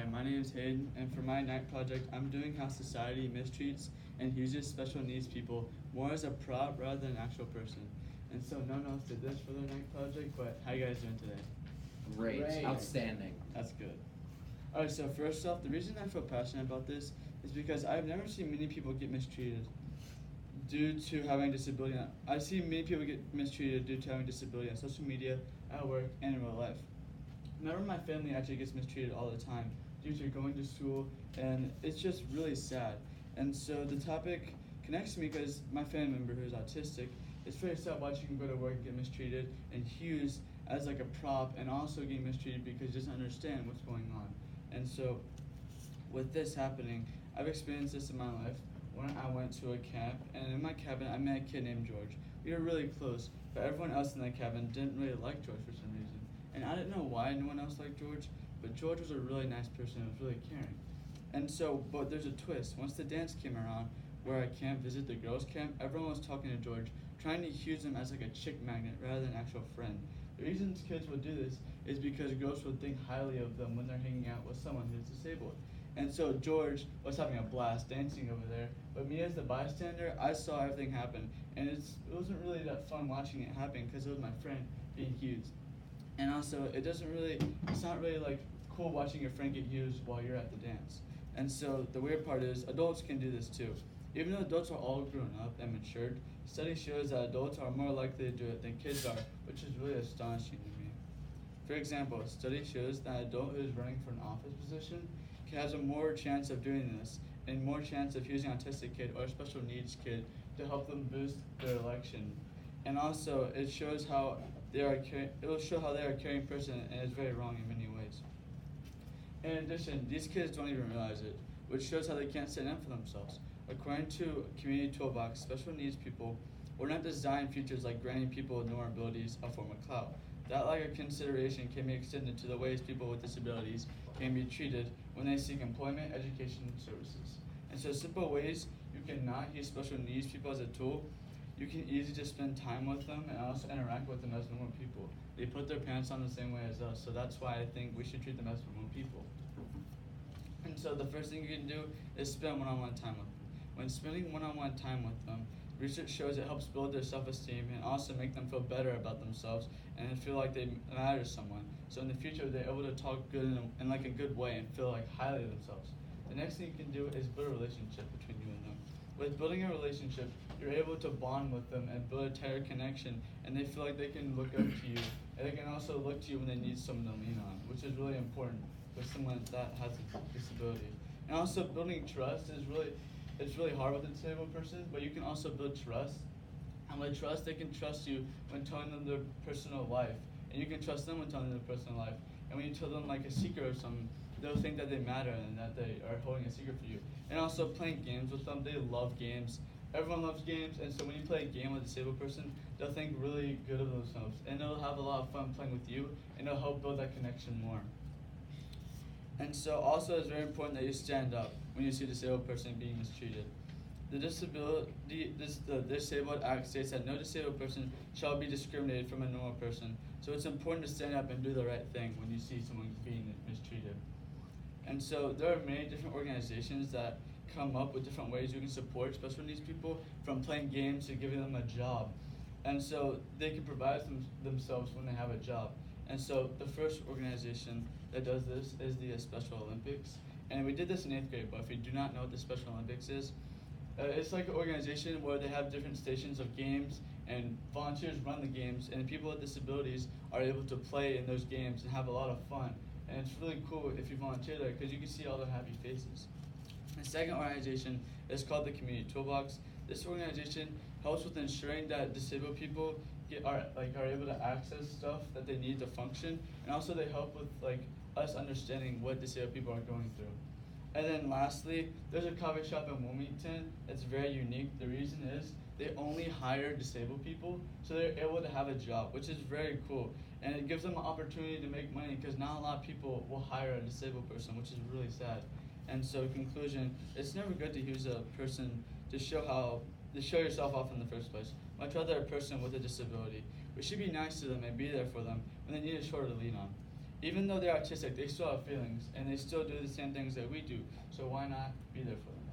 Hi, my name is Hayden, and for my night project, I'm doing how society mistreats and uses special needs people more as a prop rather than an actual person. And so no one else did this for their night project, but how you guys doing today? Great. Outstanding. That's good. Alright, so first off, the reason I feel passionate about this is because I've never seen many people get mistreated due to having a disability. I see many people get mistreated due to having a disability on social media, at work, and in real life. Remember, my family actually gets mistreated all the time due to going to school, and it's just really sad. And so the topic connects to me because my family member who's autistic, it's very sad watching him go to work and get mistreated and used as like a prop, and also getting mistreated because he doesn't understand what's going on. And so with this happening, I've experienced this in my life when I went to a camp, and in my cabin I met a kid named George. We were really close, but everyone else in that cabin didn't really like George for some reason. And I didn't know why no one else liked George, but George was a really nice person and was really caring. And so, but there's a twist. Once the dance came around, where I can't visit the girls' camp, everyone was talking to George, trying to use him as like a chick magnet rather than an actual friend. The reason kids would do this is because girls would think highly of them when they're hanging out with someone who's disabled. And so George was having a blast dancing over there, but me as the bystander, I saw everything happen, and it wasn't really that fun watching it happen because it was my friend being used. And also, it's not really like cool watching your friend get used while you're at the dance. And so the weird part is adults can do this too. Even though adults are all grown up and matured, study shows that adults are more likely to do it than kids are, which is really astonishing to me. For example, a study shows that an adult who is running for an office position has a more chance of doing this and more chance of using an autistic kid or a special needs kid to help them boost their election. And also, it shows how it will show how they are a caring person, and it's very wrong in many ways. In addition, these kids don't even realize it, which shows how they can't stand up for themselves. According to Community Toolbox, special needs people were not designed features like granting people with normal abilities a form of clout. That lack of consideration can be extended to the ways people with disabilities can be treated when they seek employment, education, and services. And so simple ways you cannot use special needs people as a tool. You can easily just spend time with them and also interact with them as normal people. They put their pants on the same way as us, so that's why I think we should treat them as normal people. And so the first thing you can do is spend one-on-one time with them. When spending one-on-one time with them, research shows it helps build their self-esteem and also make them feel better about themselves and feel like they matter to someone. So in the future, they're able to talk good in like a good way and feel like highly of themselves. The next thing you can do is build a relationship between you and them. With building a relationship, you're able to bond with them and build a tighter connection, and they feel like they can look up to you, and they can also look to you when they need someone to lean on, which is really important with someone that has a disability. And also building trust it's really hard with a disabled person, but you can also build trust. And with trust, they can trust you when telling them their personal life, and you can trust them when telling them their personal life. And when you tell them like a secret or something, they'll think that they matter and that they are holding a secret for you. And also playing games with them, they love games. Everyone loves games, and so when you play a game with a disabled person, they'll think really good of themselves, and they'll have a lot of fun playing with you, and it'll help build that connection more. And so also it's very important that you stand up when you see a disabled person being mistreated. The Disabled Act states that no disabled person shall be discriminated from a normal person. So it's important to stand up and do the right thing when you see someone being mistreated. And so there are many different organizations that come up with different ways you can support special needs people, from playing games to giving them a job. And so they can provide themselves when they have a job. And so the first organization that does this is the Special Olympics. And we did this in 8th grade, but if you do not know what the Special Olympics is, it's like an organization where they have different stations of games, and volunteers run the games, and people with disabilities are able to play in those games and have a lot of fun. And it's really cool if you volunteer there because you can see all the happy faces. The second organization is called the Community Toolbox. This organization helps with ensuring that disabled people are able to access stuff that they need to function, and also they help with us understanding what disabled people are going through. And then lastly, there's a coffee shop in Wilmington that's very unique. The reason is they only hire disabled people, so they're able to have a job, which is very cool. And it gives them an opportunity to make money because not a lot of people will hire a disabled person, which is really sad. And so in conclusion, it's never good to use a person to show yourself off in the first place. Much rather a person with a disability. We should be nice to them and be there for them when they need a shoulder to lean on. even though they're autistic, they still have feelings and they still do the same things that we do. So why not be there for them?